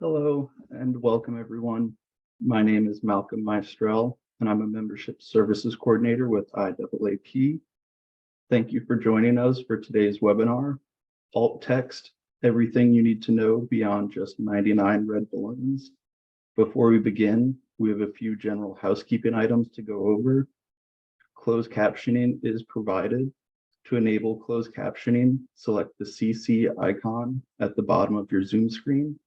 Hello and welcome everyone. My name is Malcolm Maestrel and I'm a Membership Services Coordinator with IAAP. Thank you for joining us for today's webinar, Alt Text, Everything You Need to Know Beyond Just 99 Red Balloons. Before we begin, we have a few general housekeeping items to go over. Closed captioning is provided. To enable closed captioning, select the CC icon at the bottom of your Zoom screen.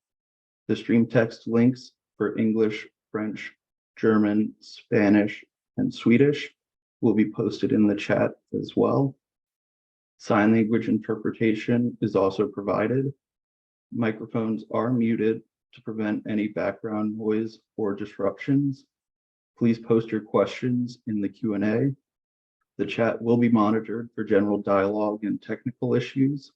The stream text links for English, French, German, Spanish, and Swedish will be posted in the chat as well. Sign language interpretation is also provided. Microphones are muted to prevent any background noise or disruptions. Please post your questions in the Q&A. The chat will be monitored for general dialogue and technical issues.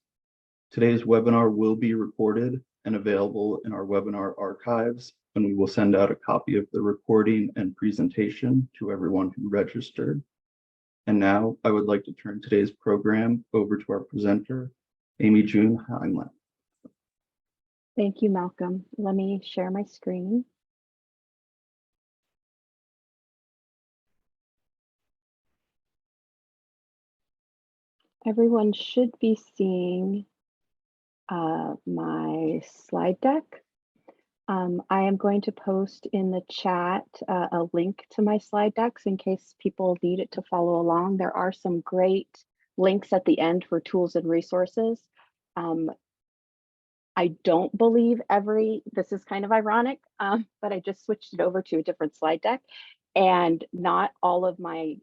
Today's webinar will be recorded and available in our webinar archives, and we will send out a copy of the recording and presentation to everyone who registered. And now I would like to turn today's program over to our presenter, AmyJune Hineline. Thank you, Malcolm. Let me share my screen. Everyone should be seeing my slide deck. I am going to post in the chat a link to my slide decks in case people need it to follow along. There are some great links at the end for tools and resources. I don't believe this is kind of ironic, but I just switched it over to a different slide deck, and not all of my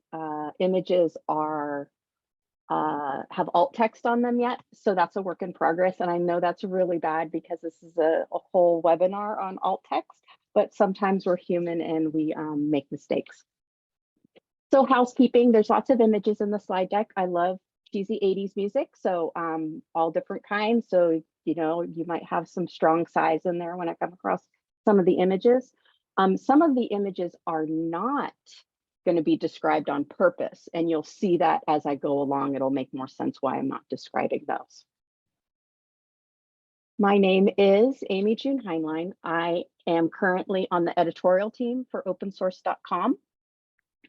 images have alt text on them yet. So that's a work in progress. And I know that's really bad because this is a whole webinar on alt text, but sometimes we're human and we make mistakes. So housekeeping, there's lots of images in the slide deck. I love cheesy 80s music, so all different kinds. So, you know, you might have some strong sighs in there when I come across some of the images. Some of the images are not going to be described on purpose, and you'll see that as I go along. It'll make more sense why I'm not describing those. My name is AmyJune Hineline. I am currently on the editorial team for opensource.com.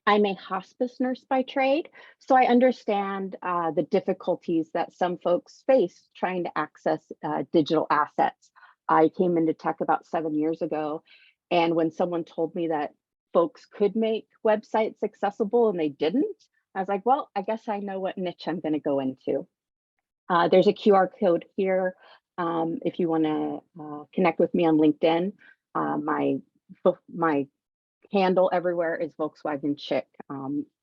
I'm a hospice nurse by trade, so I understand the difficulties that some folks face trying to access digital assets. I came into tech about 7 years ago, and when someone told me that folks could make websites accessible and they didn't, I was like, well, I guess I know what niche I'm going to go into. There's a QR code here. If you want to connect with me on LinkedIn, my handle everywhere is Volkswagen Chick,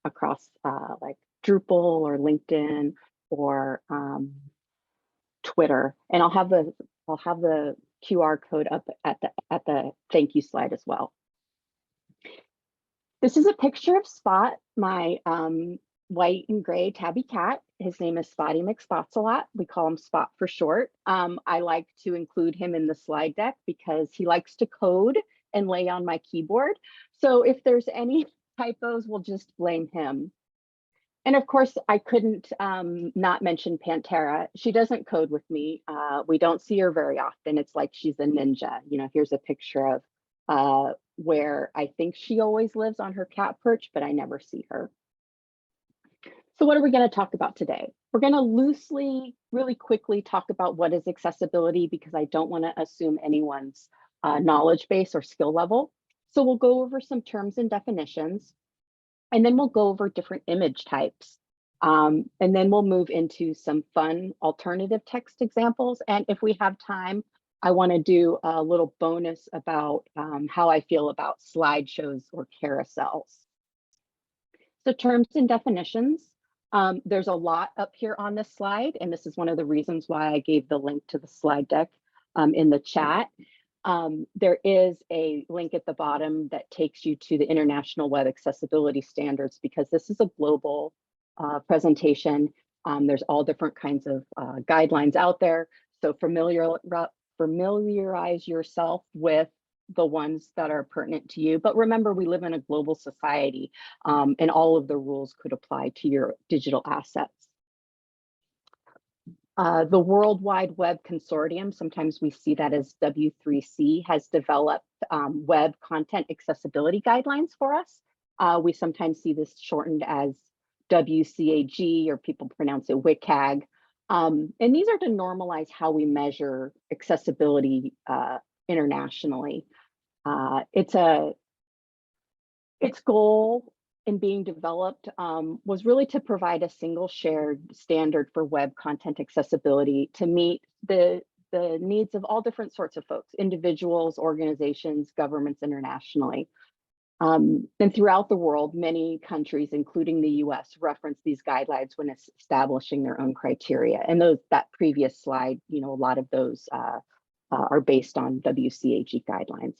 across like Drupal or LinkedIn or Twitter, and I'll have the QR code up at the thank you slide as well. This is a picture of Spot, my white and gray tabby cat. His name is Spotty McSpots-a-lot. We call him Spot for short. I like to include him in the slide deck because he likes to code and lay on my keyboard. So if there's any typos, we'll just blame him. And of course, I couldn't not mention Pantera. She doesn't code with me. We don't see her very often. It's like she's a ninja. You know, here's a picture of where I think she always lives on her cat perch, but I never see her. So what are we going to talk about today? We're going to loosely, really quickly talk about what is accessibility because I don't want to assume anyone's knowledge base or skill level. So we'll go over some terms and definitions, and then we'll go over different image types. And then we'll move into some fun alternative text examples. And if we have time, I want to do a little bonus about how I feel about slideshows or carousels. So terms and definitions, there's a lot up here on this slide, and this is one of the reasons why I gave the link to the slide deck in the chat. There is a link at the bottom that takes you to the International Web Accessibility Standards because this is a global presentation. There's all different kinds of guidelines out there. So familiarize yourself with the ones that are pertinent to you. But remember, we live in a global society, and all of the rules could apply to your digital assets. The World Wide Web Consortium, sometimes we see that as W3C, has developed web content accessibility guidelines for us. We sometimes see this shortened as WCAG, or people pronounce it WCAG. And these are to normalize how we measure accessibility internationally. Its goal in being developed was really to provide a single shared standard for web content accessibility to meet the needs of all different sorts of folks, individuals, organizations, governments internationally. And throughout the world, many countries, including the US, reference these guidelines when establishing their own criteria. And that previous slide, a lot of those are based on WCAG guidelines.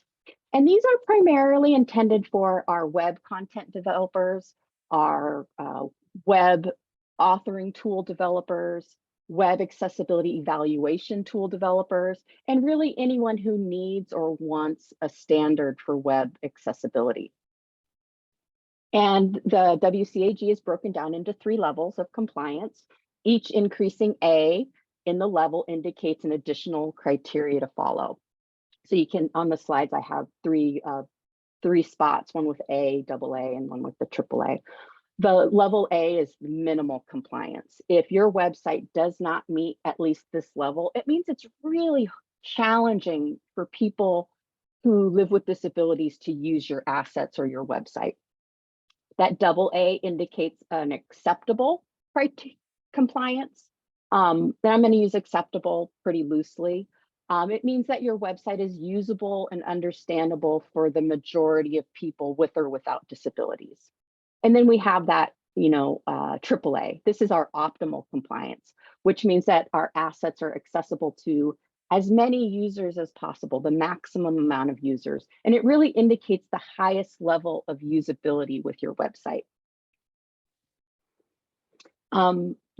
And these are primarily intended for our web content developers, our web authoring tool developers, web accessibility evaluation tool developers, and really anyone who needs or wants a standard for web accessibility. And the WCAG is broken down into 3 levels of compliance. Each increasing A in the level indicates an additional criteria to follow. So you can, on the slides, I have three spots, one with A, AA, and one with the AAA. The level A is minimal compliance. If your website does not meet at least this level, it means it's really challenging for people who live with disabilities to use your assets or your website. That AA indicates an acceptable compliance. Then I'm going to use acceptable pretty loosely. It means that your website is usable and understandable for the majority of people with or without disabilities. And then we have that, AAA. This is our optimal compliance, which means that our assets are accessible to as many users as possible, the maximum amount of users. And it really indicates the highest level of usability with your website.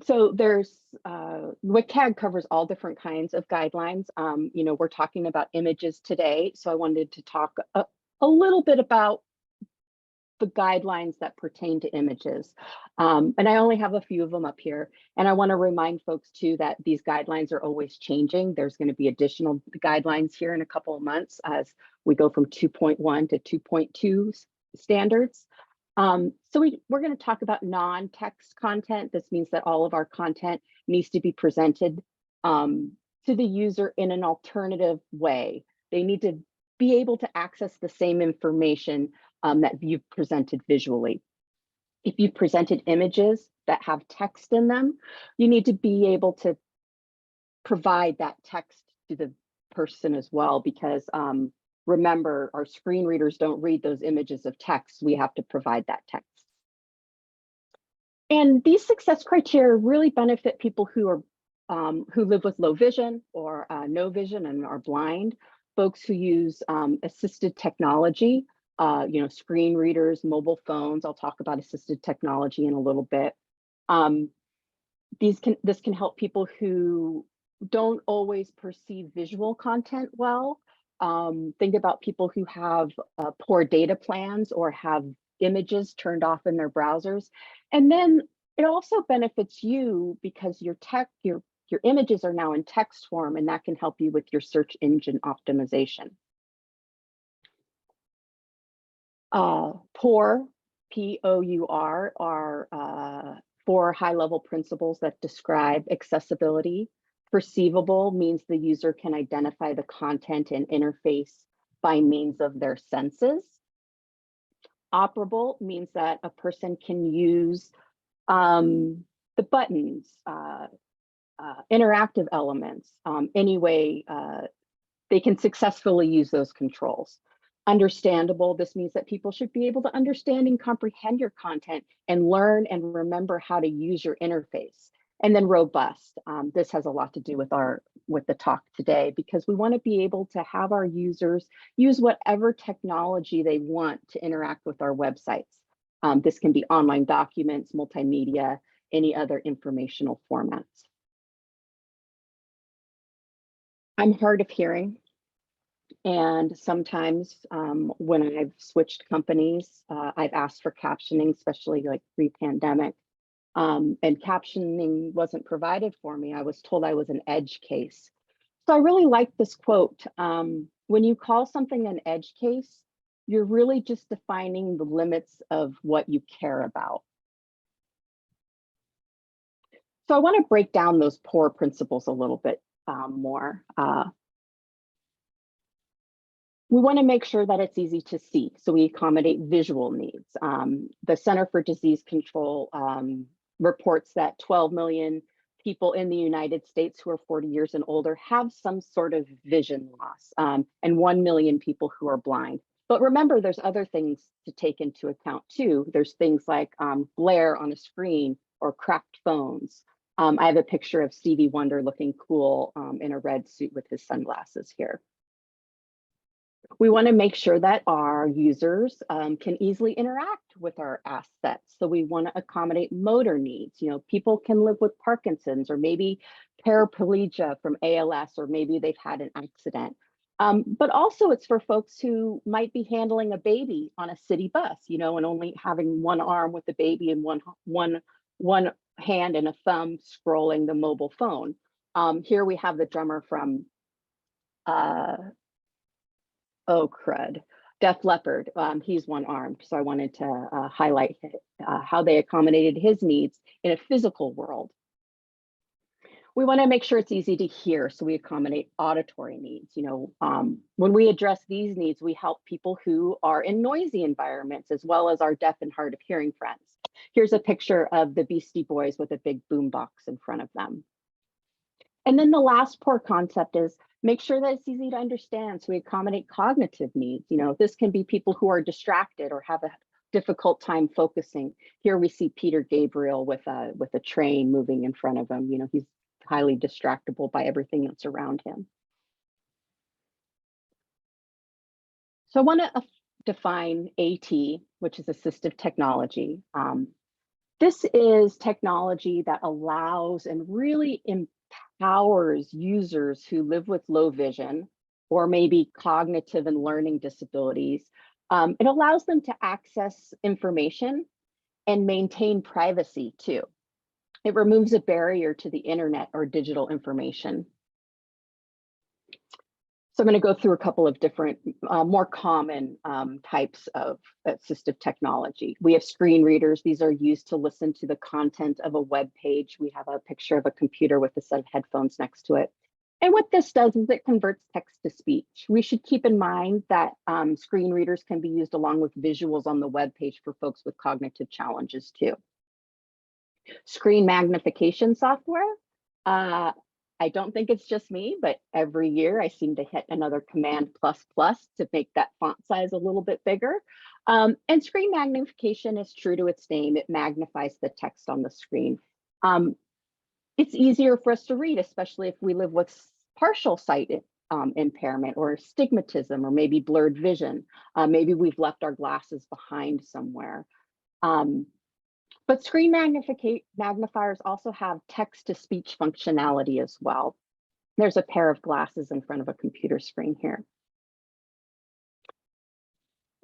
So there's, WCAG covers all different kinds of guidelines. We're talking about images today, so I wanted to talk a little bit about the guidelines that pertain to images. And I only have a few of them up here. And I want to remind folks too that these guidelines are always changing. There's going to be additional guidelines here in a couple of months as we go from 2.1 to 2.2 standards. So we're going to talk about non-text content. This means that all of our content needs to be presented to the user in an alternative way. They need to be able to access the same information that you've presented visually. If you've presented images that have text in them, you need to be able to provide that text to the person as well, because remember, our screen readers don't read those images of text. We have to provide that text. And these success criteria really benefit people who are who live with low vision or no vision and are blind, folks who use assisted technology, screen readers, mobile phones. I'll talk about assisted technology in a little bit. This can help people who don't always perceive visual content well. Think about people who have poor data plans or have images turned off in their browsers. And then it also benefits you because your images are now in text form, and that can help you with your search engine optimization. POUR, P-O-U-R, are 4 high-level principles that describe accessibility. Perceivable means the user can identify the content and interface by means of their senses. Operable means that a person can use the buttons, interactive elements, any way they can successfully use those controls. Understandable, this means that people should be able to understand and comprehend your content and learn and remember how to use your interface. And then robust, this has a lot to do with the talk today, because we want to be able to have our users use whatever technology they want to interact with our websites. This can be online documents, multimedia, any other informational formats. I'm hard of hearing. And sometimes when I've switched companies, I've asked for captioning, especially like pre-pandemic. and captioning wasn't provided for me. I was told I was an edge case. So I really like this quote. When you call something an edge case, you're really just defining the limits of what you care about. So I want to break down those POUR principles a little bit more. We want to make sure that it's easy to see, so we accommodate visual needs. The Center for Disease Control reports that 12 million people in the United States who are 40 years and older have some sort of vision loss, and 1 million people who are blind. But remember, there's other things to take into account too. There's things like glare on a screen or cracked phones. I have a picture of Stevie Wonder looking cool in a red suit with his sunglasses here. We want to make sure that our users can easily interact with our assets. So we want to accommodate motor needs. You know, people can live with Parkinson's or maybe paraplegia from ALS, or maybe they've had an accident. But also it's for folks who might be handling a baby on a city bus, you know, and only having one arm with the baby and one hand and a thumb scrolling the mobile phone. Here we have the drummer from oh crud, Def Leppard. He's one-armed, so I wanted to highlight how they accommodated his needs in a physical world. We want to make sure it's easy to hear, so we accommodate auditory needs. You know, when we address these needs, we help people who are in noisy environments, as well as our deaf and hard of hearing friends. Here's a picture of the Beastie Boys with a big boombox in front of them. And then the last POUR concept is make sure that it's easy to understand, so we accommodate cognitive needs. You know, this can be people who are distracted or have a difficult time focusing. Here we see Peter Gabriel with a train moving in front of him. You know, he's highly distractible by everything that's around him. So I want to define AT, which is assistive technology. This is technology that allows and really empowers users who live with low vision or maybe cognitive and learning disabilities. It allows them to access information and maintain privacy too. It removes a barrier to the internet or digital information. So I'm going to go through a couple of different, more common types of assistive technology. We have screen readers. These are used to listen to the content of a web page. We have a picture of a computer with a set of headphones next to it. And what this does is it converts text to speech. We should keep in mind that screen readers can be used along with visuals on the web page for folks with cognitive challenges too. Screen magnification software. I don't think it's just me, but every year I seem to hit another Command++ to make that font size a little bit bigger. And screen magnification is true to its name. It magnifies the text on the screen. It's easier for us to read, especially if we live with partial sight impairment or astigmatism, or maybe blurred vision. Maybe we've left our glasses behind somewhere. But screen magnifiers also have text-to-speech functionality as well. There's a pair of glasses in front of a computer screen here.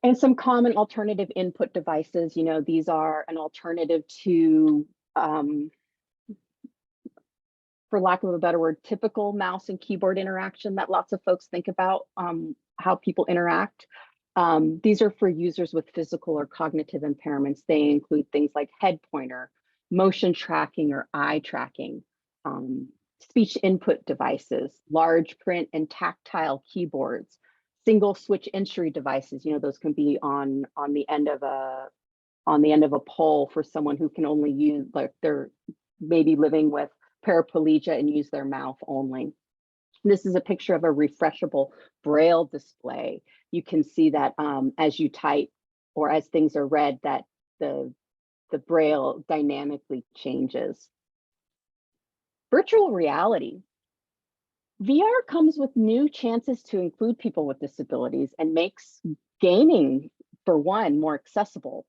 And some common alternative input devices, you know, these are an alternative to, for lack of a better word, typical mouse and keyboard interaction that lots of folks think about, how people interact. These are for users with physical or cognitive impairments. They include things like head pointer, motion tracking or eye tracking, speech input devices, large print and tactile keyboards, single switch entry devices. You know, those can be on the end of a pole for someone who can only use, like they're maybe living with paraplegia and use their mouth only. This is a picture of a refreshable Braille display. You can see that as you type or as things are read, that the Braille dynamically changes. Virtual reality. VR comes with new chances to include people with disabilities and makes gaming, for one, more accessible.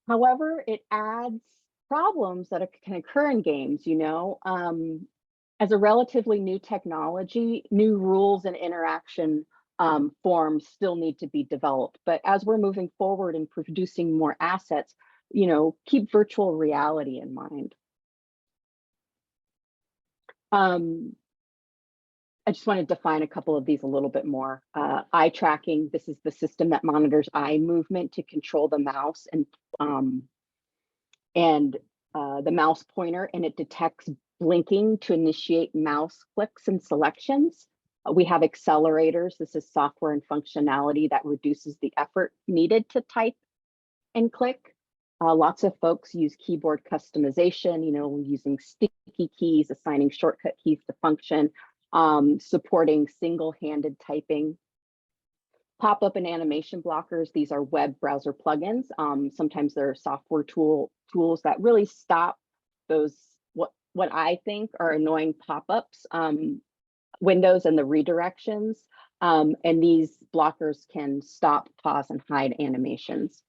However, it adds problems that can occur in games, you know. As a relatively new technology, new rules and interaction forms still need to be developed. But as we're moving forward and producing more assets, keep virtual reality in mind. I just want to define a couple of these a little bit more. Eye tracking, this is the system that monitors eye movement to control the mouse and the mouse pointer, and it detects blinking to initiate mouse clicks and selections. We have accelerators. This is software and functionality that reduces the effort needed to type and click. Lots of folks use keyboard customization, using sticky keys, assigning shortcut keys to function, supporting single-handed typing. Pop-up and animation blockers, these are web browser plugins. Sometimes there are software tools that really stop those, what I think are annoying pop-ups, windows and the redirections. And these blockers can stop, pause, and hide animations.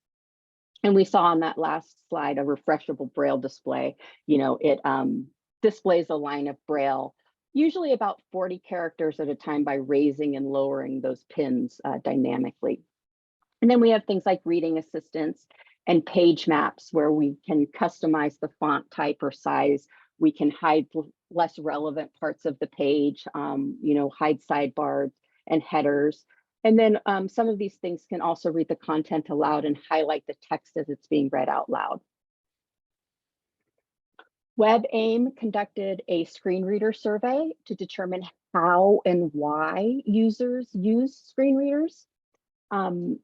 And we saw on that last slide a refreshable Braille display. It displays a line of Braille, usually about 40 characters at a time, by raising and lowering those pins dynamically. And then we have things like reading assistance and page maps, where we can customize the font type or size. We can hide less relevant parts of the page, hide sidebars and headers. And then some of these things can also read the content aloud and highlight the text as it's being read out loud. WebAIM conducted a screen reader survey to determine how and why users use screen readers. In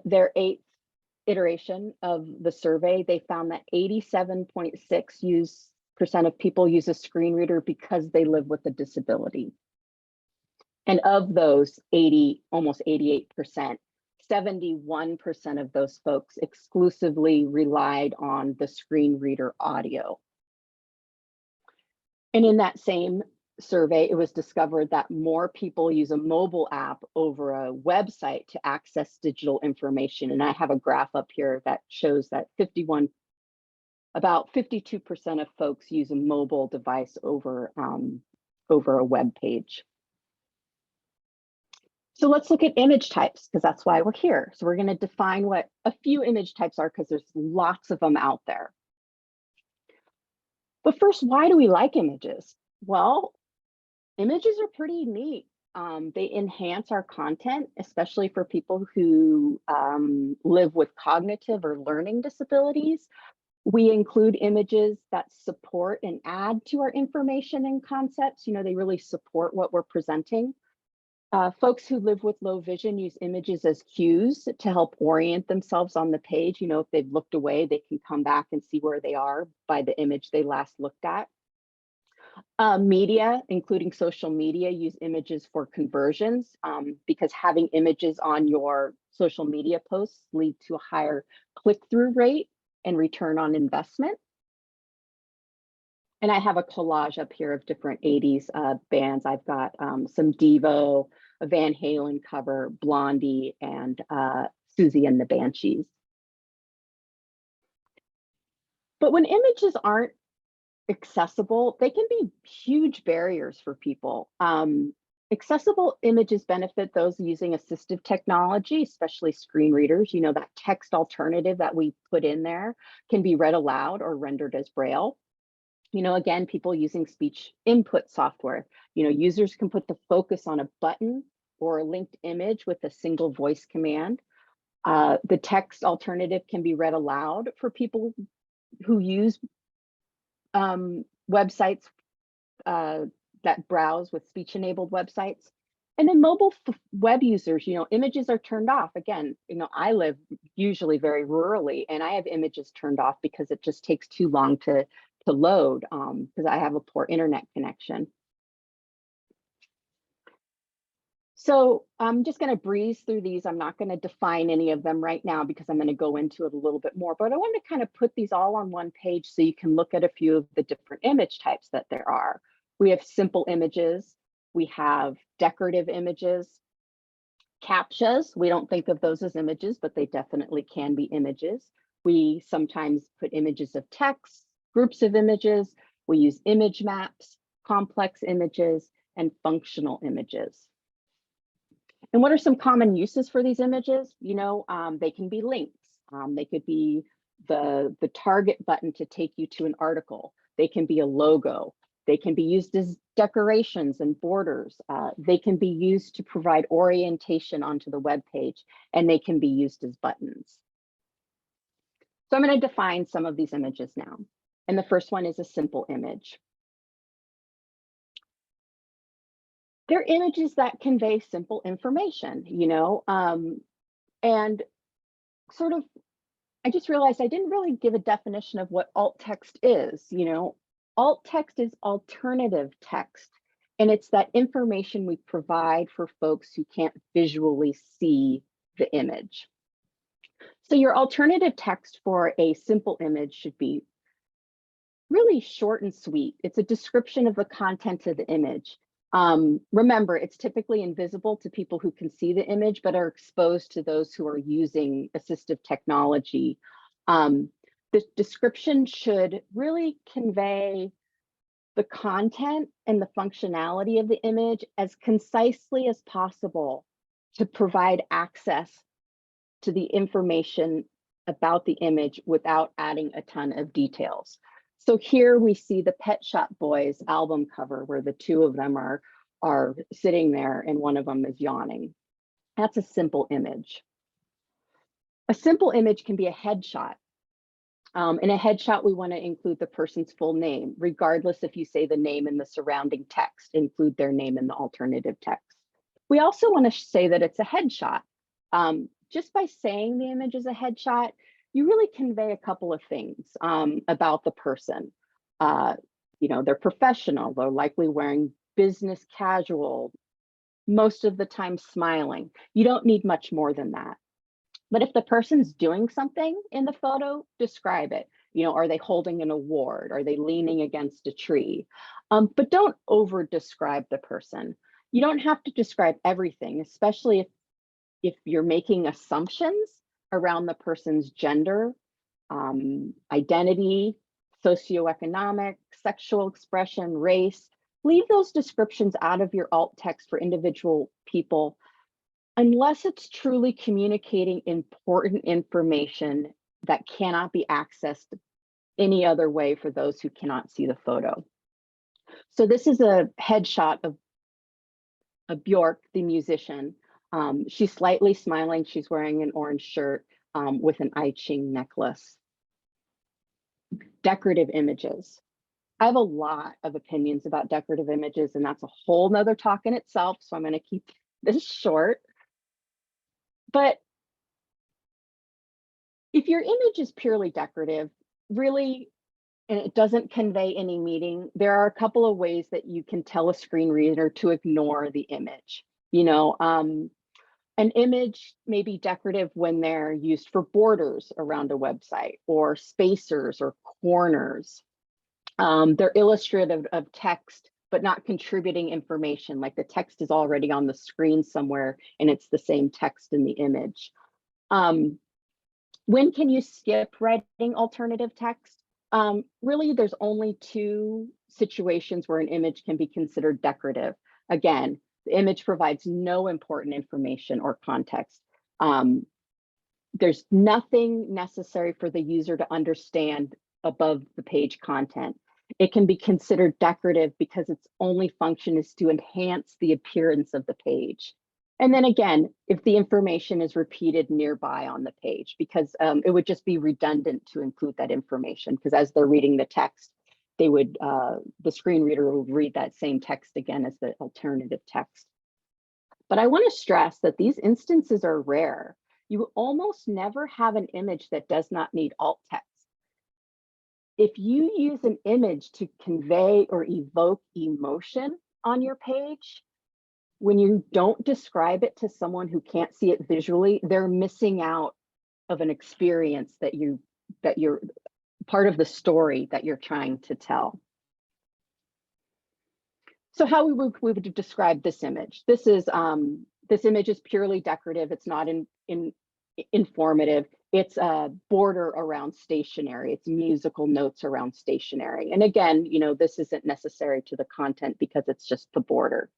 their 8th iteration of the survey, they found that 87.6% of people use a screen reader because they live with a disability. And of those, almost 88%, 71% of those folks exclusively relied on the screen reader audio. And in that same survey, it was discovered that more people use a mobile app over a website to access digital information. And I have a graph up here that shows that about 52% of folks use a mobile device over a web page. So let's look at image types, because that's why we're here. So we're going to define what a few image types are, because there's lots of them out there. But first, why do we like images? Well, images are pretty neat. They enhance our content, especially for people who live with cognitive or learning disabilities. We include images that support and add to our information and concepts. They really support what we're presenting. Folks who live with low vision use images as cues to help orient themselves on the page. If they've looked away, they can come back and see where they are by the image they last looked at. Media, including social media, use images for conversions because having images on your social media posts lead to a higher click-through rate and return on investment. And I have a collage up here of different 80s bands. I've got some Devo, a Van Halen cover, Blondie, and Susie and the Banshees. But when images aren't accessible, they can be huge barriers for people. Accessible images benefit those using assistive technology, especially screen readers. That text alternative that we put in there can be read aloud or rendered as Braille. Again, people using speech input software, users can put the focus on a button or a linked image with a single voice command. The text alternative can be read aloud for people who use websites that browse with speech-enabled websites. And then mobile web users, images are turned off. Again, I live usually very rurally, and I have images turned off because it just takes too long to load because I have a poor internet connection. So I'm just going to breeze through these. I'm not going to define any of them right now because I'm going to go into it a little bit more, but I want to kind of put these all on one page so you can look at a few of the different image types that there are. We have simple images. We have decorative images. CAPTCHAs, we don't think of those as images, but they definitely can be images. We sometimes put images of text, groups of images. We use image maps, complex images, and functional images. And what are some common uses for these images? They can be links. They could be the target button to take you to an article. They can be a logo. They can be used as decorations and borders. They can be used to provide orientation onto the web page, and they can be used as buttons. So I'm going to define some of these images now. And the first one is a simple image. They're images that convey simple information, and sort of, I just realized I didn't really give a definition of what alt text is. Alt text is alternative text, and it's that information we provide for folks who can't visually see the image. So your alternative text for a simple image should be really short and sweet. It's a description of the content of the image. Remember, it's typically invisible to people who can see the image, but are exposed to those who are using assistive technology. The description should really convey the content and the functionality of the image as concisely as possible to provide access to the information about the image without adding a ton of details. So here we see the Pet Shop Boys album cover where the two of them are sitting there and one of them is yawning. That's a simple image. A simple image can be a headshot. In a headshot, we want to include the person's full name, regardless if you say the name in the surrounding text, include their name in the alternative text. We also want to say that it's a headshot. Just by saying the image is a headshot, you really convey a couple of things about the person. They're professional, they're likely wearing business casual, most of the time smiling. You don't need much more than that. But if the person's doing something in the photo, describe it. Are they holding an award? Are they leaning against a tree? But don't over describe the person. You don't have to describe everything, especially if you're making assumptions around the person's gender, identity, socioeconomic, sexual expression, race. Leave those descriptions out of your alt text for individual people, unless it's truly communicating important information that cannot be accessed any other way for those who cannot see the photo. So this is a headshot of Björk, the musician. She's slightly smiling. She's wearing an orange shirt with an I Ching necklace. Decorative images. I have a lot of opinions about decorative images, and that's a whole nother talk in itself. So I'm going to keep this short. But if your image is purely decorative, really, and it doesn't convey any meaning, there are a couple of ways that you can tell a screen reader to ignore the image. An image may be decorative when they're used for borders around a website or spacers or corners. They're illustrative of text, but not contributing information, like the text is already on the screen somewhere and it's the same text in the image. When can you skip writing alternative text? Really, there's only two situations where an image can be considered decorative. Again, the image provides no important information or context. There's nothing necessary for the user to understand above the page content. It can be considered decorative because its only function is to enhance the appearance of the page. And then again, if the information is repeated nearby on the page, because it would just be redundant to include that information, because as they're reading the text, they would, the screen reader would read that same text again as the alternative text. But I want to stress that these instances are rare. You almost never have an image that does not need alt text. If you use an image to convey or evoke emotion on your page, when you don't describe it to someone who can't see it visually, they're missing out of an experience that you're part of the story that you're trying to tell. So how we would describe this image. This image is purely decorative. It's not informative. It's a border around stationery. It's musical notes around stationery. And again, this isn't necessary to the content because it's just the border.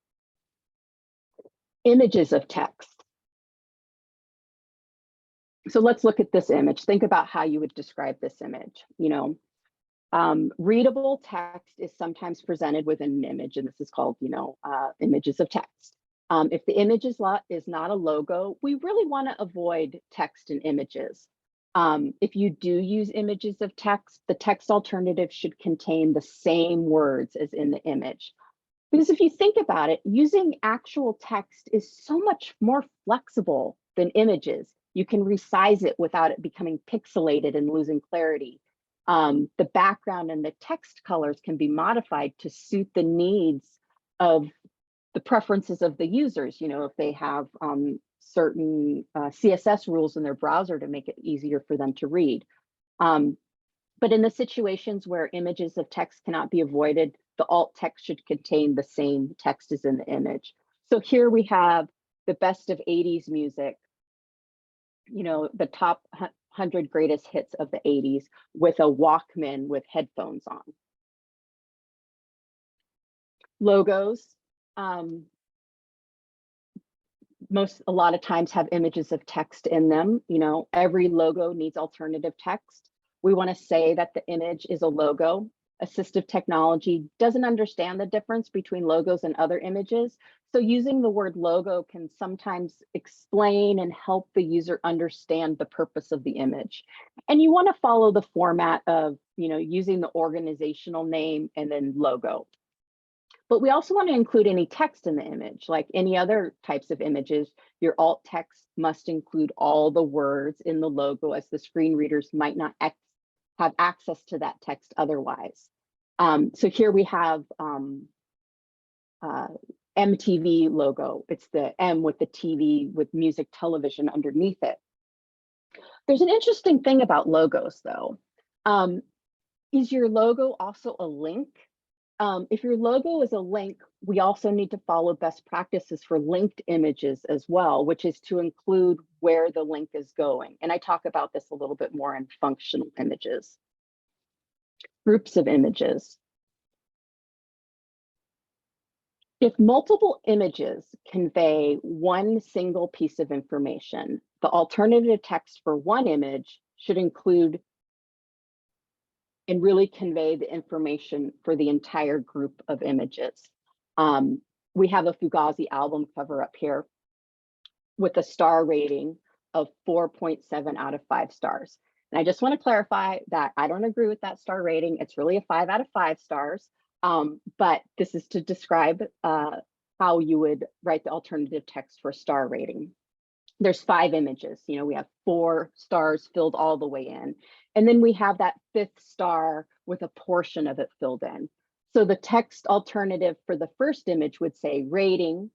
Images of text. So let's look at this image. Think about how you would describe this image. Readable text is sometimes presented within an image, and this is called, images of text. If the image is not a logo, we really want to avoid text and images. If you do use images of text, the text alternative should contain the same words as in the image. Because if you think about it, using actual text is so much more flexible than images. You can resize it without it becoming pixelated and losing clarity. The background and the text colors can be modified to suit the needs of the preferences of the users. If they have certain CSS rules in their browser to make it easier for them to read. But in the situations where images of text cannot be avoided, the alt text should contain the same text as in the image. So here we have the best of 80s music, the top 100 greatest hits of the 80s with a Walkman with headphones on. Logos, a lot of times have images of text in them. Every logo needs alternative text. We want to say that the image is a logo. Assistive technology doesn't understand the difference between logos and other images. So using the word logo can sometimes explain and help the user understand the purpose of the image. And you want to follow the format of, using the organizational name and then logo. But we also want to include any text in the image. Like any other types of images, your alt text must include all the words in the logo, as the screen readers might not have access to that text otherwise. So here we have MTV logo. It's the M with the TV with music television underneath it. There's an interesting thing about logos though. Is your logo also a link? If your logo is a link, we also need to follow best practices for linked images as well, which is to include where the link is going. And I talk about this a little bit more in functional images. Groups of images. If multiple images convey one single piece of information, the alternative text for one image should include and really convey the information for the entire group of images. We have a Fugazi album cover up here with a star rating of 4.7 out of 5 stars. And I just want to clarify that I don't agree with that star rating. It's really a 5 out of 5 stars. But this is to describe how you would write the alternative text for star rating. There's 5 images. We have 4 stars filled all the way in. And then we have that 5th star with a portion of it filled in. So the text alternative for the first image would say rating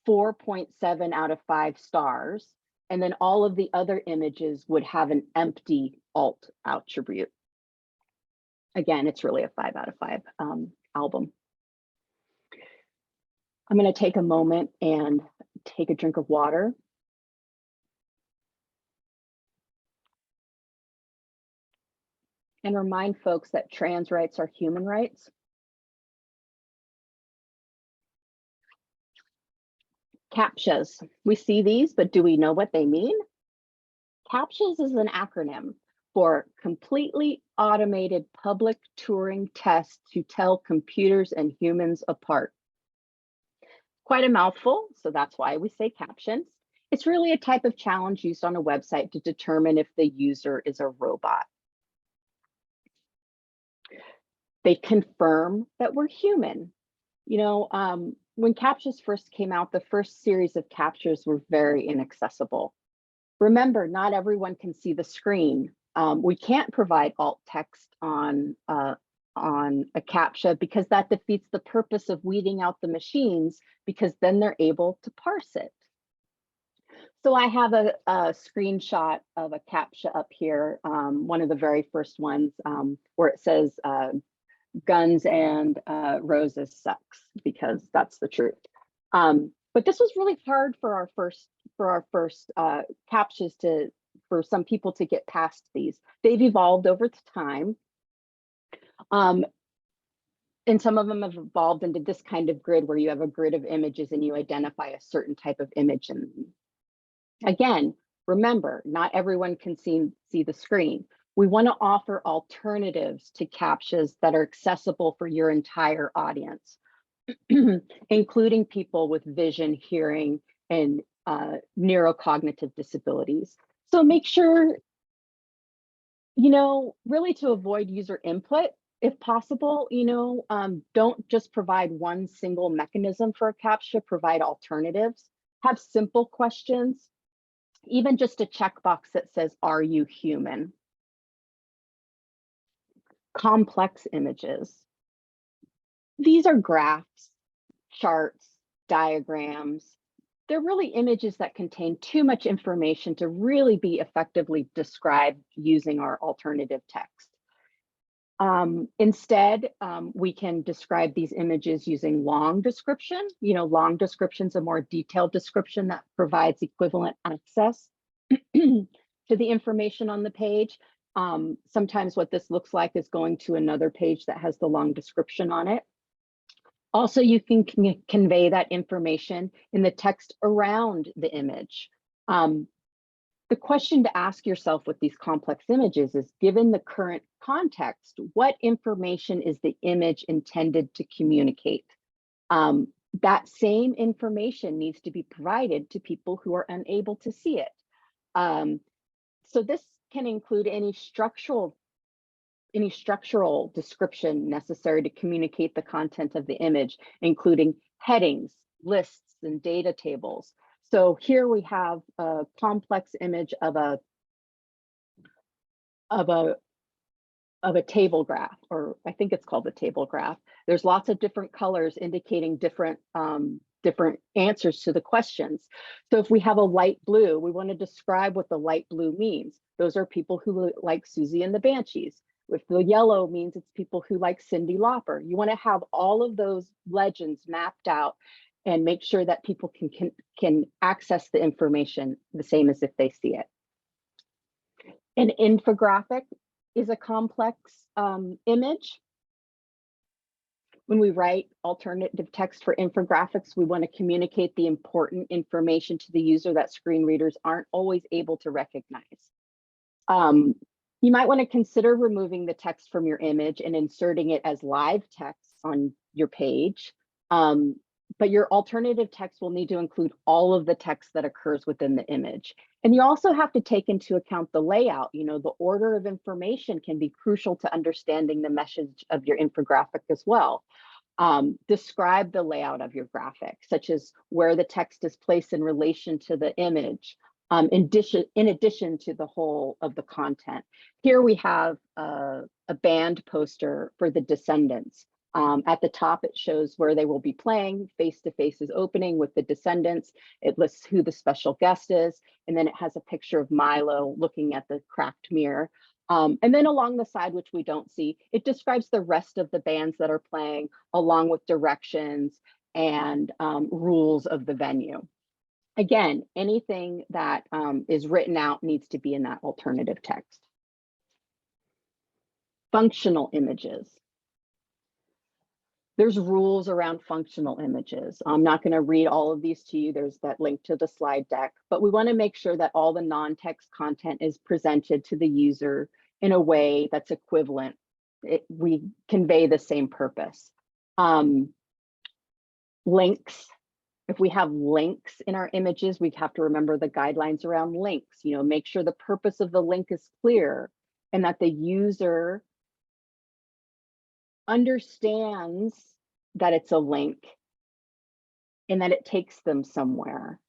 4.7 out of 5 stars. And then all of the other images would have an empty alt attribute. Again, it's really a 5 out of 5 album. I'm going to take a moment and take a drink of water. And remind folks that trans rights are human rights. CAPTCHAs. We see these, but do we know what they mean? CAPTCHAs is an acronym for completely automated public Turing tests to tell computers and humans apart. Quite a mouthful, so that's why we say captions. It's really a type of challenge used on a website to determine if the user is a robot. They confirm that we're human. When CAPTCHAs first came out, the first series of CAPTCHAs were very inaccessible. Remember, not everyone can see the screen. We can't provide alt text on a CAPTCHA because that defeats the purpose of weeding out the machines, because then they're able to parse it. So I have a screenshot of a CAPTCHA up here, one of the very first ones, where it says guns and roses sucks, because that's the truth. But this was really hard for our first CAPTCHAs for some people to get past these. They've evolved over time. And some of them have evolved into this kind of grid where you have a grid of images and you identify a certain type of image. And again, Remember, not everyone can see the screen. We want to offer alternatives to CAPTCHAs that are accessible for your entire audience, including people with vision, hearing, and neurocognitive disabilities. So make sure, really to avoid user input, if possible, don't just provide one single mechanism for a CAPTCHA, provide alternatives. Have simple questions, even just a checkbox that says, "Are you human?" Complex images. These are graphs, charts, diagrams. They're really images that contain too much information to really be effectively described using our alternative text. Instead, we can describe these images using long description. Long description's a more detailed description that provides equivalent access to the information on the page. Sometimes what this looks like is going to another page that has the long description on it. Also, you can convey that information in the text around the image. The question to ask yourself with these complex images is, given the current context, what information is the image intended to communicate? That same information needs to be provided to people who are unable to see it. So this can include any structural description necessary to communicate the content of the image, including headings, lists, and data tables. So here we have a complex image of a table graph, or I think it's called the table graph. There's lots of different colors indicating different answers to the questions. So if we have a light blue, we want to describe what the light blue means. Those are people who like Susie and the Banshees. If the yellow means it's people who like Cyndi Lauper. You want to have all of those legends mapped out and make sure that people can access the information the same as if they see it. An infographic is a complex image. When we write alternative text for infographics, we want to communicate the important information to the user that screen readers aren't always able to recognize. You might want to consider removing the text from your image and inserting it as live text on your page. But your alternative text will need to include all of the text that occurs within the image. And you also have to take into account the layout. The order of information can be crucial to understanding the message of your infographic as well. Describe the layout of your graphic, such as where the text is placed in relation to the image, in addition to the whole of the content. Here we have a band poster for the Descendants. At the top, it shows where they will be playing. Face to Face is opening with the Descendants. It lists who the special guest is, and then it has a picture of Milo looking at the cracked mirror. And then along the side, which we don't see, it describes the rest of the bands that are playing, along with directions and rules of the venue. Again, anything that is written out needs to be in that alternative text. Functional images. There's rules around functional images. I'm not going to read all of these to you. There's that link to the slide deck, but we want to make sure that all the non-text content is presented to the user in a way that's equivalent. We convey the same purpose. Links. If we have links in our images, we have to remember the guidelines around links. Make sure the purpose of the link is clear and that the user understands that it's a link and that it takes them somewhere.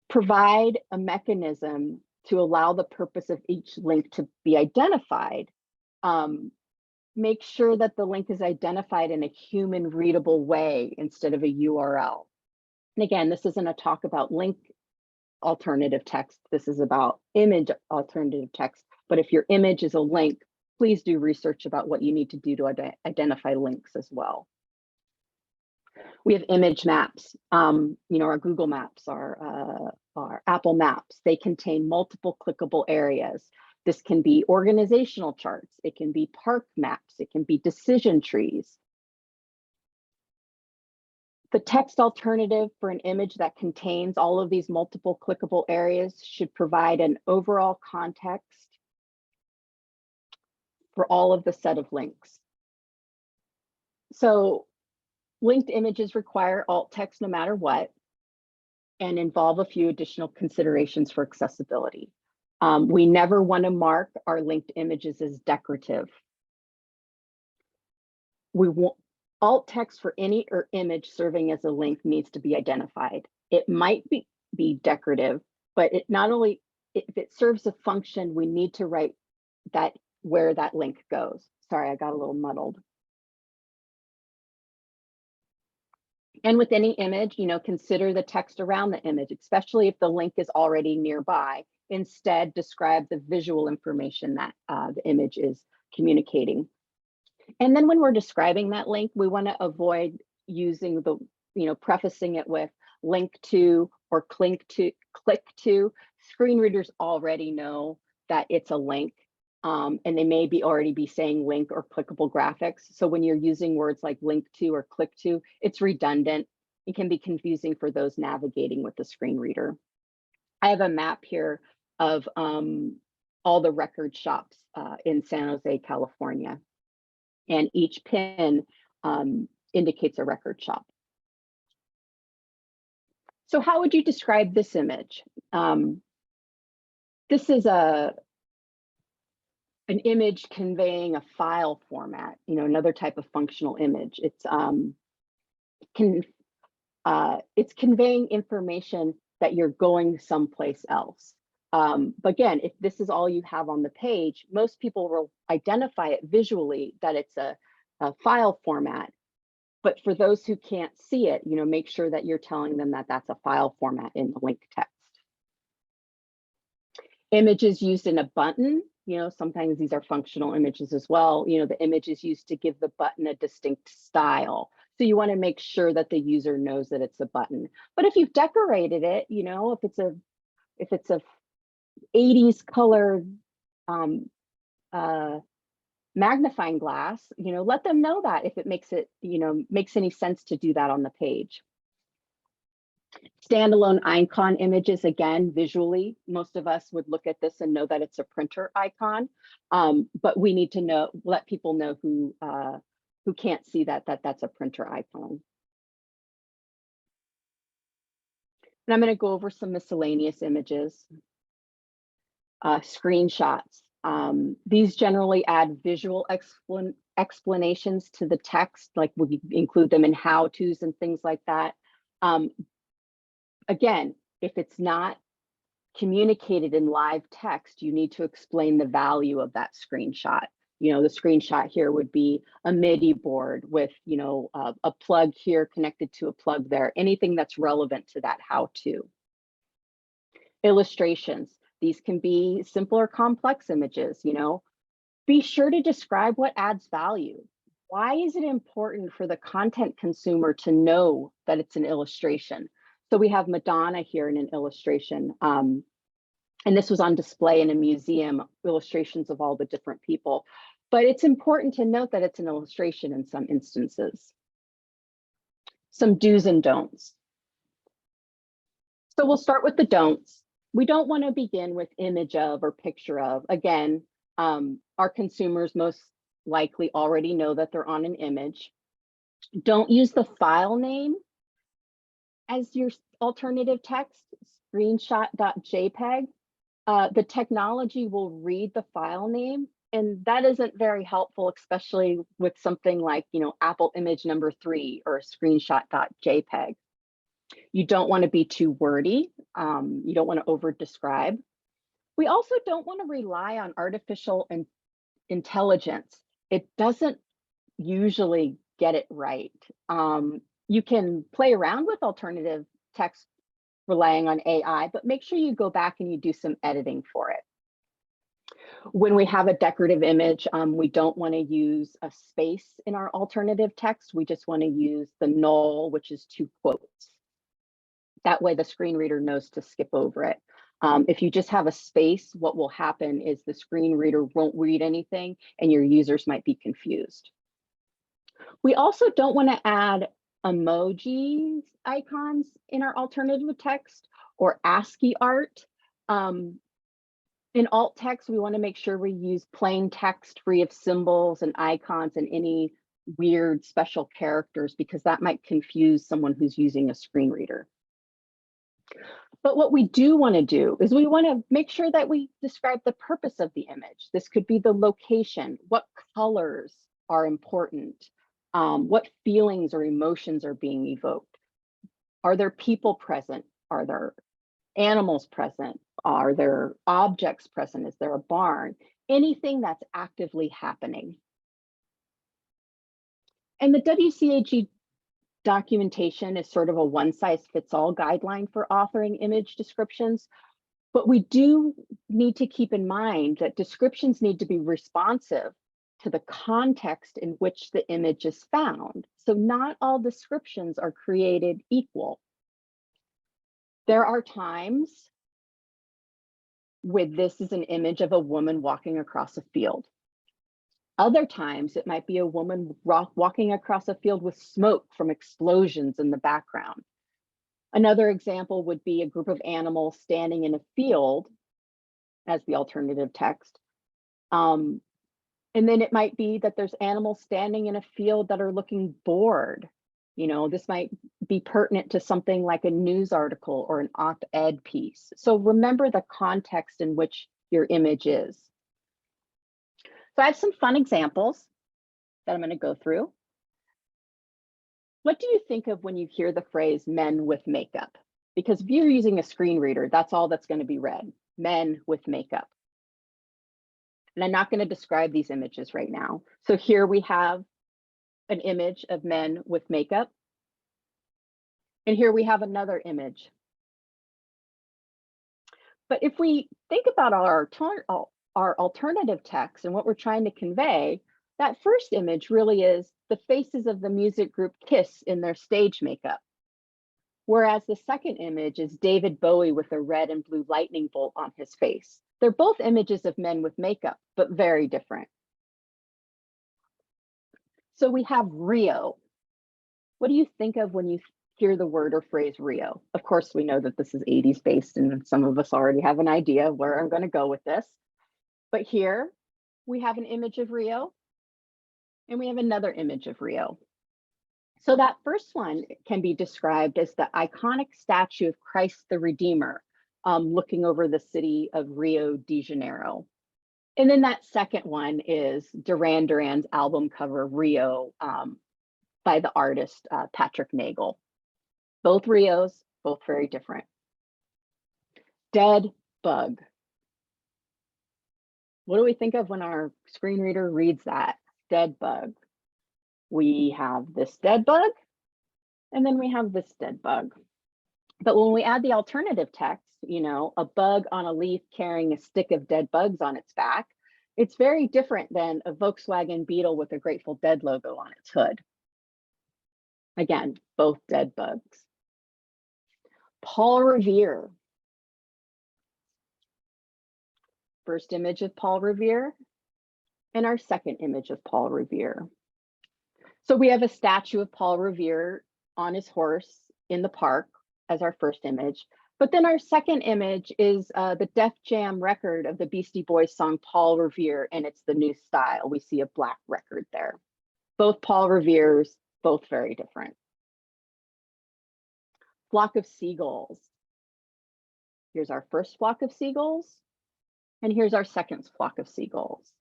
Provide a mechanism to allow the purpose of each link to be identified. Make sure that the link is identified in a human readable way instead of a URL. And again, this isn't a talk about link alternative text. This is about image alternative text. But if your image is a link, please do research about what you need to do to identify links as well. We have image maps. Our Google Maps, our Apple Maps, they contain multiple clickable areas. This can be organizational charts. It can be park maps. It can be decision trees. The text alternative for an image that contains all of these multiple clickable areas should provide an overall context for all of the set of links. So linked images require alt text no matter what, and involve a few additional considerations for accessibility. We never want to mark our linked images as decorative. We want alt text for any image serving as a link needs to be identified. It might be decorative, but it not only, if it serves a function, we need to write that where that link goes. Sorry, I got a little muddled. And with any image, consider the text around the image, especially if the link is already nearby. Instead, describe the visual information that the image is communicating. And then when we're describing that link, we want to avoid using the, prefacing it with link to or click to. Screen readers already know that it's a link, and they may already be saying link or clickable graphics. So when you're using words like link to or click to, it's redundant. It can be confusing for those navigating with the screen reader. I have a map here of all the record shops in San Jose, California. And each pin indicates a record shop. So how would you describe this image? This is an image conveying a file format, another type of functional image. It's conveying information that you're going someplace else. But again, if this is all you have on the page, most people will identify it visually that it's a file format. But for those who can't see it, make sure that you're telling them that that's a file format in the link text. Images used in a button, sometimes these are functional images as well. The image is used to give the button a distinct style. So you want to make sure that the user knows that it's a button. But if you've decorated it, if it's a 80s colored magnifying glass, let them know that if it makes any sense to do that on the page. Standalone icon images, again, visually, most of us would look at this and know that it's a printer icon, but we need to let people know who can't see that's a printer icon. And I'm going to go over some miscellaneous images. Screenshots. These generally add visual explanations to the text, like we include them in how-tos and things like that. Again, if it's not communicated in live text, you need to explain the value of that screenshot. The screenshot here would be a MIDI board with, a plug here connected to a plug there, anything that's relevant to that how-to. Illustrations. These can be simple or complex images, Be sure to describe what adds value. Why is it important for the content consumer to know that it's an illustration? So we have Madonna here in an illustration, and this was on display in a museum, illustrations of all the different people. But it's important to note that it's an illustration in some instances. Some do's and don'ts. So we'll start with the don'ts. We don't want to begin with image of or picture of. Again, our consumers most likely already know that they're on an image. Don't use the file name as your alternative text, screenshot.jpg. The technology will read the file name, and that isn't very helpful, especially with something like, Apple image number 3 or screenshot.jpg. You don't want to be too wordy. You don't want to over describe. We also don't want to rely on artificial intelligence. It doesn't usually get it right. You can play around with alternative text relying on AI, but make sure you go back and you do some editing for it. When we have a decorative image, we don't want to use a space in our alternative text. We just want to use the null, which is 2 quotes. That way the screen reader knows to skip over it. If you just have a space, what will happen is the screen reader won't read anything and your users might be confused. We also don't want to add emoji icons in our alternative text or ASCII art. In alt text, we want to make sure we use plain text free of symbols and icons and any weird special characters, because that might confuse someone who's using a screen reader. But what we do want to do is we want to make sure that we describe the purpose of the image. This could be the location, what colors are important, what feelings or emotions are being evoked. Are there people present? Are there animals present? Are there objects present? Is there a barn? Anything that's actively happening. And the WCAG documentation is sort of a one-size-fits-all guideline for authoring image descriptions, but we do need to keep in mind that descriptions need to be responsive to the context in which the image is found. So not all descriptions are created equal. There are times when this is an image of a woman walking across a field. Other times it might be a woman walking across a field with smoke from explosions in the background. Another example would be a group of animals standing in a field as the alternative text. And then it might be that there's animals standing in a field that are looking bored. You know, this might be pertinent to something like a news article or an op-ed piece. So remember the context in which your image is. So I have some fun examples that I'm going to go through. What do you think of when you hear the phrase men with makeup? Because if you're using a screen reader, that's all that's going to be read, men with makeup. And I'm not going to describe these images right now. So here we have an image of men with makeup. And here we have another image. But if we think about our alternative text and what we're trying to convey, that first image really is the faces of the music group Kiss in their stage makeup. Whereas the second image is David Bowie with a red and blue lightning bolt on his face. They're both images of men with makeup, but very different. So we have Rio. What do you think of when you hear the word or phrase Rio? Of course, we know that this is 80s based, and some of us already have an idea of where I'm going to go with this. But here we have an image of Rio, and we have another image of Rio. So that first one can be described as the iconic statue of Christ the Redeemer, looking over the city of Rio de Janeiro. And then that second one is Duran Duran's album cover, Rio, by the artist Patrick Nagel. Both Rios, both very different. Dead bug. What do we think of when our screen reader reads that? Dead bug. We have this dead bug, and then we have this dead bug. But when we add the alternative text, you know, a bug on a leaf carrying a stick of dead bugs on its back, it's very different than a Volkswagen Beetle with a Grateful Dead logo on its hood. Again, both dead bugs. Paul Revere. First image of Paul Revere, and our second image of Paul Revere. So we have a statue of Paul Revere on his horse in the park as our first image. But then our second image is the Def Jam record of the Beastie Boys song Paul Revere, and it's the new style. We see a black record there. Both Paul Reveres, both very different. Flock of seagulls. Here's our first flock of seagulls, and here's our second flock of seagulls.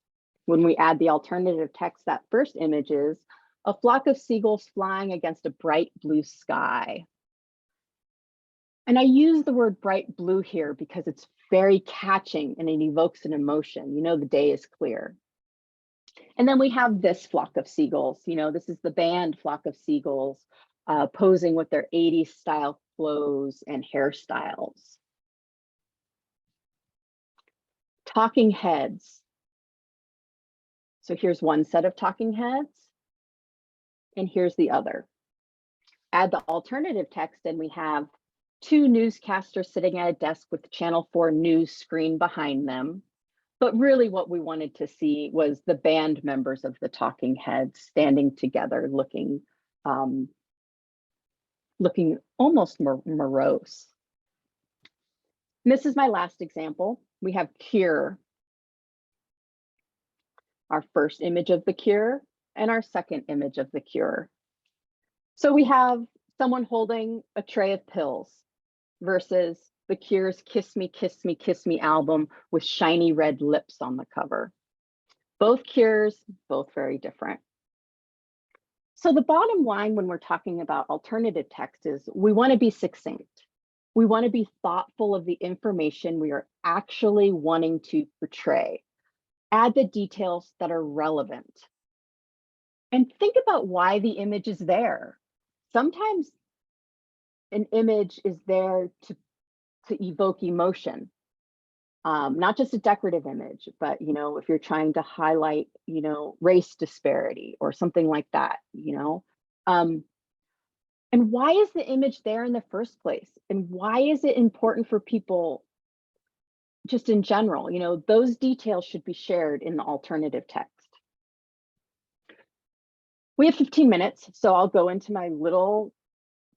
When we add the alternative text, that first image is a flock of seagulls flying against a bright blue sky. And I use the word bright blue here because it's very catching and it evokes an emotion. You know, the day is clear. And then we have this flock of seagulls. You know, this is the band Flock of Seagulls posing with their 80s style clothes and hairstyles. Talking heads. So here's one set of talking heads, and here's the other. Add the alternative text, and we have two newscasters sitting at a desk with Channel 4 news screen behind them. But really what we wanted to see was the band members of the talking heads standing together looking looking almost morose. And this is my last example. We have cure, our first image of the cure and our second image of the cure. So we have someone holding a tray of pills versus the Cure's Kiss Me, Kiss Me, Kiss Me album with shiny red lips on the cover. Both cures, both very different. So the bottom line when we're talking about alternative text is we want to be succinct. We want to be thoughtful of the information we are actually wanting to portray. Add the details that are relevant. And think about why the image is there. Sometimes an image is there to evoke emotion, not just a decorative image, but if you're trying to highlight, race disparity or something like that, and why is the image there in the first place? And why is it important for people just in general? Those details should be shared in the alternative text. We have 15 minutes, so I'll go into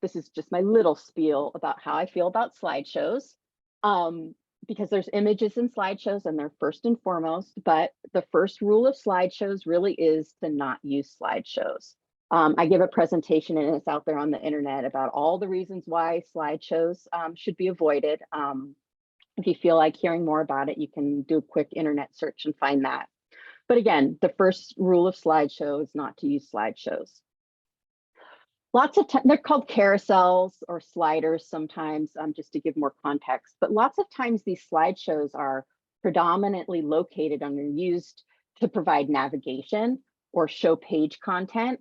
this is just my little spiel about how I feel about slideshows, because there's images in slideshows and they're first and foremost, but the first rule of slideshows really is to not use slideshows. I give a presentation and it's out there on the internet about all the reasons why slideshows should be avoided. If you feel like hearing more about it, you can do a quick internet search and find that. But again, the first rule of slideshow is not to use slideshows. Lots of times, they're called carousels or sliders sometimes, just to give more context, but lots of times these slideshows are predominantly located and are used to provide navigation or show page content.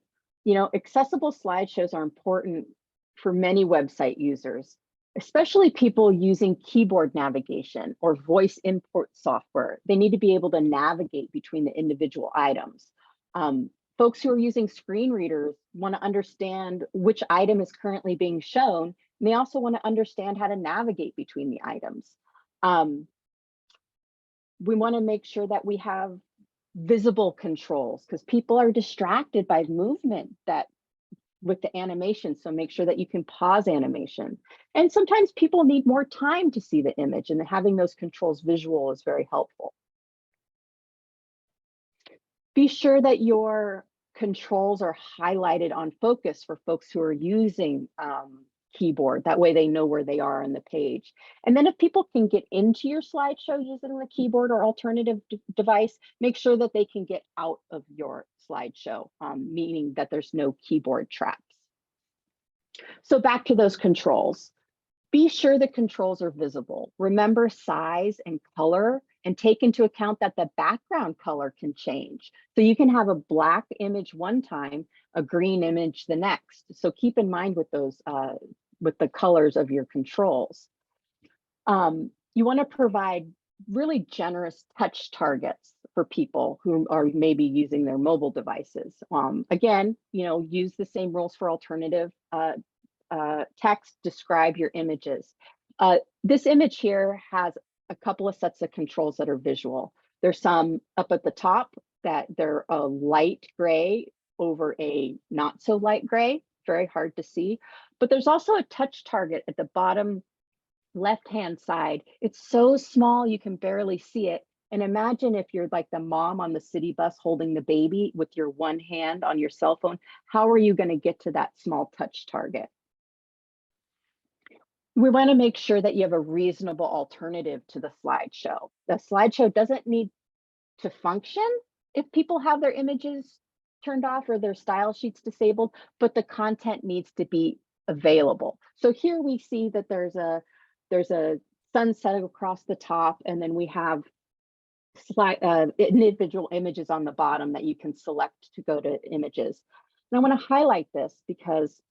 Accessible slideshows are important for many website users, especially people using keyboard navigation or voice import software. They need to be able to navigate between the individual items. Folks who are using screen readers want to understand which item is currently being shown, and they also want to understand how to navigate between the items. We want to make sure that we have visible controls because people are distracted by movement with the animation, so make sure that you can pause animation. And sometimes people need more time to see the image, and having those controls visual is very helpful. Be sure that your controls are highlighted on focus for folks who are using keyboard. That way they know where they are on the page. And then if people can get into your slideshow using the keyboard or alternative device, make sure that they can get out of your slideshow, meaning that there's no keyboard traps. So back to those controls. Be sure the controls are visible. Remember size and color, and take into account that the background color can change. So you can have a black image one time, a green image the next. So keep in mind with those, with the colors of your controls. You want to provide really generous touch targets for people who are maybe using their mobile devices. Again, use the same rules for alternative text. Describe your images. This image here has a couple of sets of controls that are visual. There's some up at the top that they're a light gray over a not so light gray, very hard to see. But there's also a touch target at the bottom left-hand side. It's so small you can barely see it. And imagine if you're like the mom on the city bus holding the baby with your one hand on your cell phone, how are you going to get to that small touch target? We want to make sure that you have a reasonable alternative to the slideshow. The slideshow doesn't need to function if people have their images turned off or their style sheets disabled, but the content needs to be available. So here we see that there's a sunset across the top, and then we have individual images on the bottom that you can select to go to images. And I want to highlight this because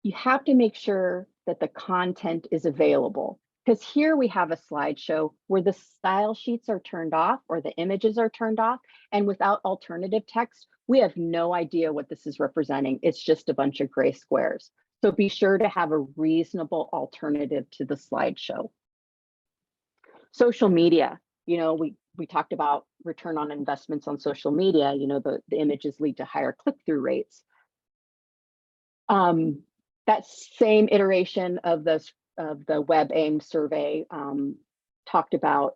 you have to make sure that the content is available, because here we have a slideshow where the style sheets are turned off or the images are turned off, and without alternative text, we have no idea what this is representing. It's just a bunch of gray squares. So be sure to have a reasonable alternative to the slideshow. Social media, we talked about return on investments on social media. The images lead to higher click-through rates. That same iteration of the WebAIM survey talked about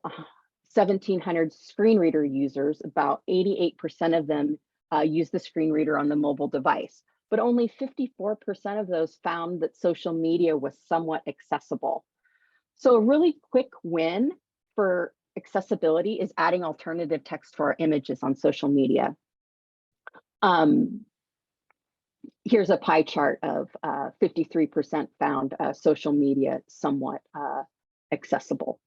1,700 screen reader users. About 88% of them use the screen reader on the mobile device, but only 54% of those found that social media was somewhat accessible. So a really quick win for accessibility is adding alternative text for our images on social media. Here's a pie chart of 53% found social media somewhat accessible.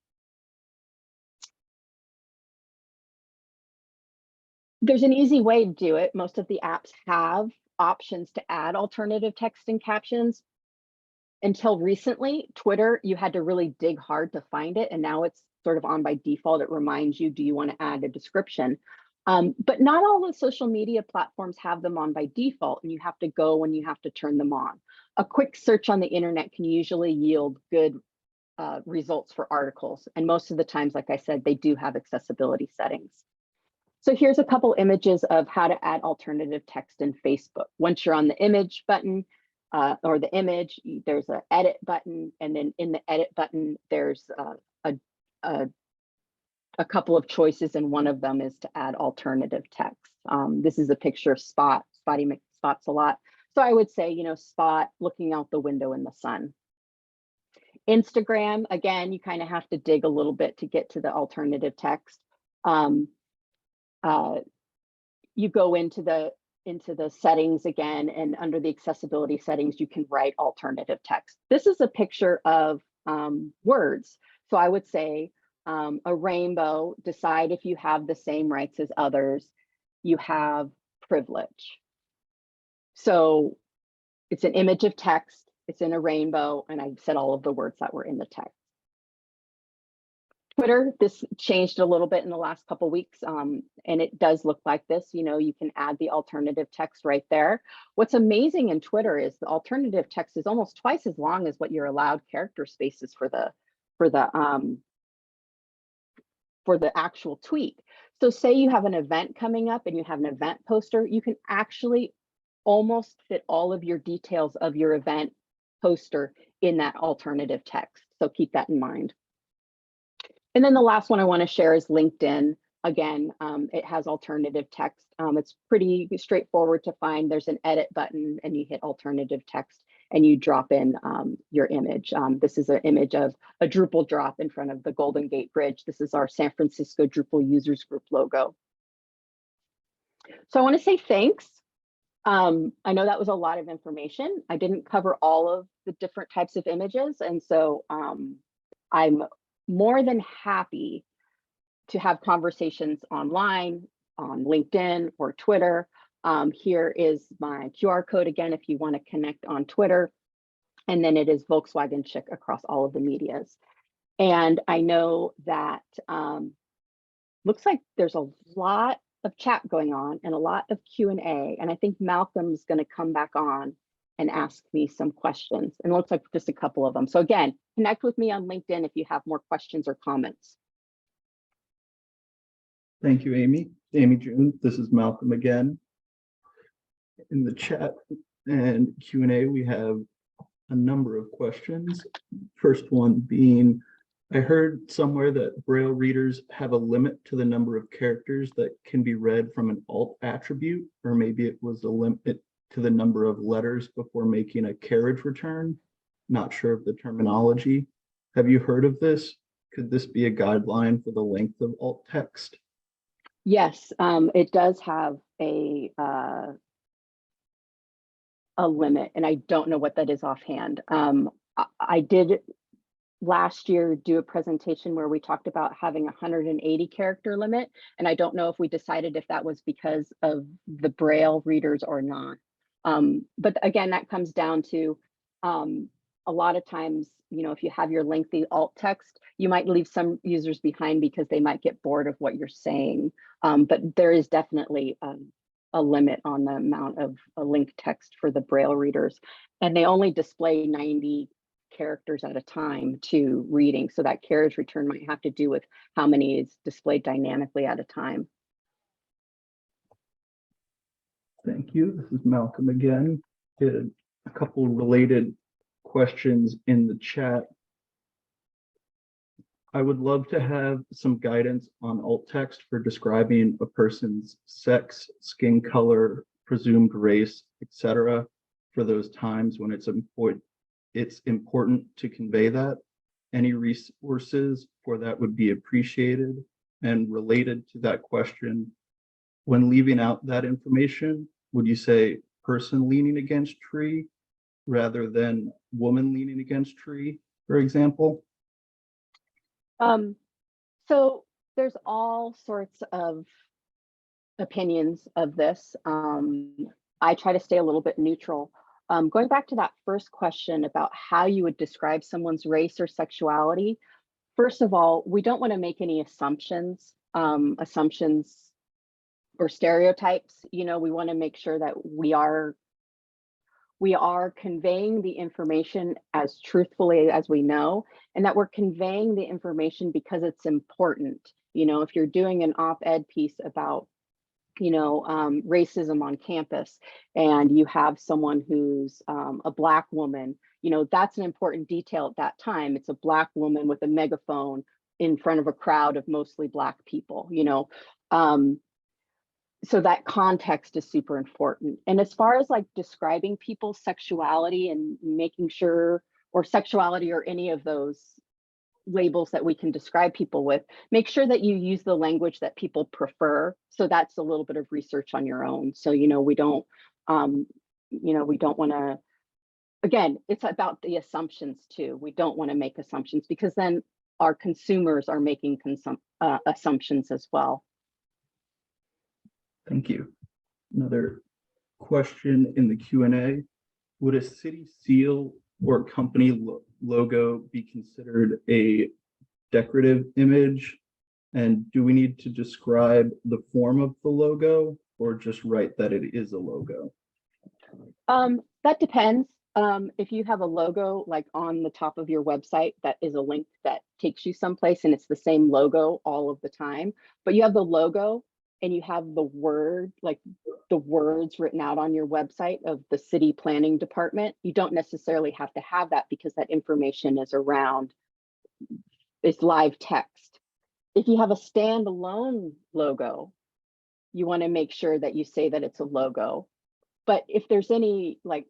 There's an easy way to do it. Most of the apps have options to add alternative text and captions. Until recently, Twitter, you had to really dig hard to find it, and now it's sort of on by default. It reminds you, do you want to add a description? But not all the social media platforms have them on by default, and you have to go and you have to turn them on. A quick search on the internet can usually yield good results for articles, and most of the times, like I said, they do have accessibility settings. So here's a couple images of how to add alternative text in Facebook. Once you're on the image button, or the image, there's an edit button, and then in the edit button, there's a couple of choices, and one of them is to add alternative text. This is a picture of Spot. Spotty McSpots a lot. So I would say, you know, Spot looking out the window in the sun. Instagram, again, you kind of have to dig a little bit to get to the alternative text. You go into the settings again, and under the accessibility settings, you can write alternative text. This is a picture of words. So I would say a rainbow, decide if you have the same rights as others, you have privilege. So it's an image of text, it's in a rainbow, and I said all of the words that were in the text. Twitter, this changed a little bit in the last couple of weeks, and it does look like this. You know, you can add the alternative text right there. What's amazing in Twitter is the alternative text is almost twice as long as what your allowed character spaces for the actual tweet. So say you have an event coming up and you have an event poster, you can actually almost fit all of your details of your event poster in that alternative text. So keep that in mind. And then the last one I want to share is LinkedIn. Again, it has alternative text. It's pretty straightforward to find. There's an edit button and you hit alternative text and you drop in your image. This is an image of a Drupal drop in front of the Golden Gate Bridge. This is our San Francisco Drupal Users Group logo. So I want to say thanks. I know that was a lot of information. I didn't cover all of the different types of images. And so I'm more than happy to have conversations online, on LinkedIn or Twitter. Here is my QR code again, if you want to connect on Twitter. And then it is Volkswagen Chick across all of the medias. And I know that looks like there's a lot of chat going on and a lot of Q&A. And I think Malcolm's going to come back on and ask me some questions. And it looks like just a couple of them. So again, connect with me on LinkedIn if you have more questions or comments. Thank you, Amy. AmyJune, this is Malcolm again. In the chat and Q&A, we have a number of questions. First one being, I heard somewhere that Braille readers have a limit to the number of characters that can be read from an alt attribute, or maybe it was a limit to the number of letters before making a carriage return. Not sure of the terminology. Have you heard of this? Could this be a guideline for the length of alt text? Yes, it does have a limit, and I don't know what that is offhand. I did last year do a presentation where we talked about having 180 character limit, and I don't know if we decided if that was because of the Braille readers or not. But again, that comes down to a lot of times, you know, if you have your lengthy alt text, you might leave some users behind because they might get bored of what you're saying. But there is definitely a limit on the amount of linked text for the Braille readers, and they only display 90 characters at a time to reading. So that carriage return might have to do with how many is displayed dynamically at a time. Thank you. This is Malcolm again. a couple related questions in the chat. I would love to have some guidance on alt text for describing a person's sex, skin color, presumed race, etc. for those times when it's important to convey that. Any resources for that would be appreciated. And related to that question, when leaving out that information, would you say person leaning against tree rather than woman leaning against tree, for example? So there's all sorts of opinions of this. I try to stay a little bit neutral. Going back to that first question about how you would describe someone's race or sexuality, first of all, we don't want to make any assumptions or stereotypes. You know, we want to make sure that we are conveying the information as truthfully as we know, and that we're conveying the information because it's important. You know, if you're doing an op-ed piece about, you know, racism on campus, and you have someone who's a Black woman, you know, that's an important detail at that time. It's a Black woman with a megaphone in front of a crowd of mostly Black people, you know. So that context is super important. And as far as like describing people's sexuality and making sure, or sexuality or any of those labels that we can describe people with, make sure that you use the language that people prefer. So that's a little bit of research on your own. So, you know, we don't want to, again, it's about the assumptions too. We don't want to make assumptions because then our consumers are making assumptions as well. Thank you. Another question in the Q&A. Would a city seal or company logo be considered a decorative image? And do we need to describe the form of the logo or just write that it is a logo? That depends. If you have a logo like on the top of your website, that is a link that takes you someplace and it's the same logo all of the time, but you have the logo and you have the word, like the words written out on your website of the city planning department, you don't necessarily have to have that because that information is around, it's live text. If you have a standalone logo, you want to make sure that you say that it's a logo. But if there's any like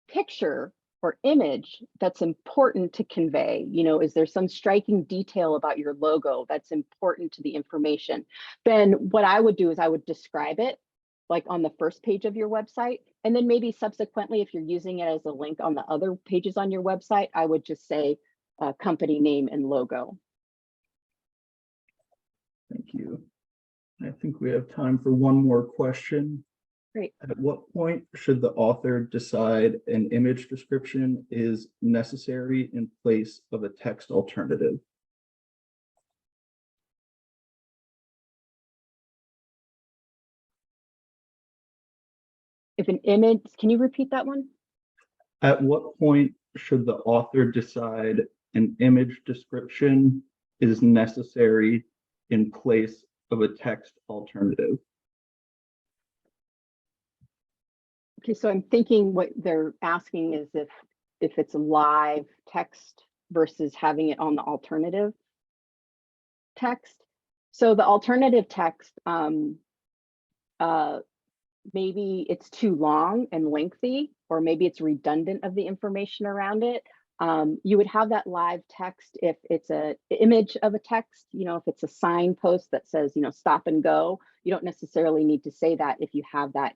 picture or image that's important to convey, you know, is there some striking detail about your logo that's important to the information, then what I would do is I would describe it like on the first page of your website. And then maybe subsequently, if you're using it as a link on the other pages on your website, I would just say company name and logo. Thank you. I think we have time for one more question. Great. At what point should the author decide an image description is necessary in place of a text alternative? If an image, can you repeat that one? At what point should the author decide an image description is necessary in place of a text alternative? Okay, so I'm thinking what they're asking is if it's live text versus having it on the alternative text. So the alternative text, maybe it's too long and lengthy, or maybe it's redundant of the information around it. You would have that live text if it's an image of a text, you know, if it's a signpost that says, you know, stop and go, you don't necessarily need to say that if you have that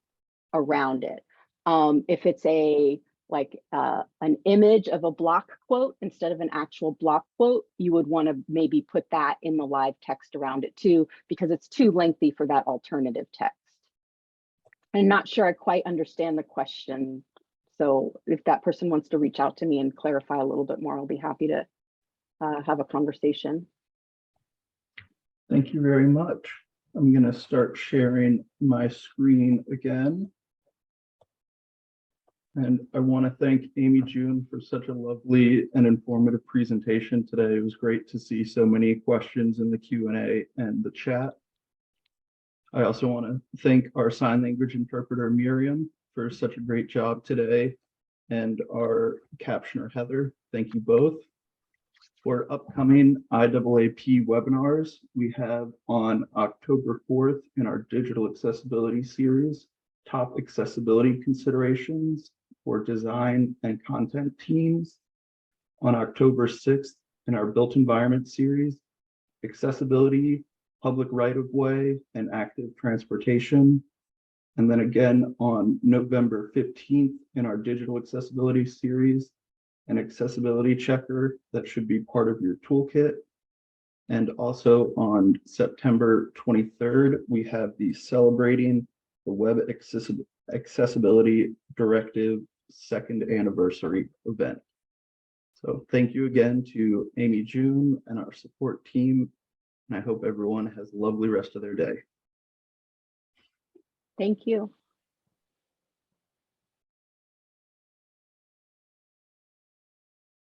around it. If it's an image of a block quote instead of an actual block quote, you would want to maybe put that in the live text around it too, because it's too lengthy for that alternative text. I'm not sure I quite understand the question. So if that person wants to reach out to me and clarify a little bit more, I'll be happy to have a conversation. Thank you very much. I'm going to start sharing my screen again. And I want to thank AmyJune for such a lovely and informative presentation today. It was great to see so many questions in the Q&A and the chat. I also want to thank our sign language interpreter, Miriam, for such a great job today, and our captioner, Heather. Thank you both. For upcoming IAAP webinars, we have on October 4th in our digital accessibility series, top accessibility considerations for design and content teams. On October 6th in our built environment series, accessibility, public right-of-way, and active transportation. And then again on November 15th in our digital accessibility series, an accessibility checker that should be part of your toolkit. And also on September 23rd, we have the Celebrating the Web Accessibility Directive second anniversary event. So thank you again to AmyJune and our support team. And I hope everyone has a lovely rest of their day. Thank you.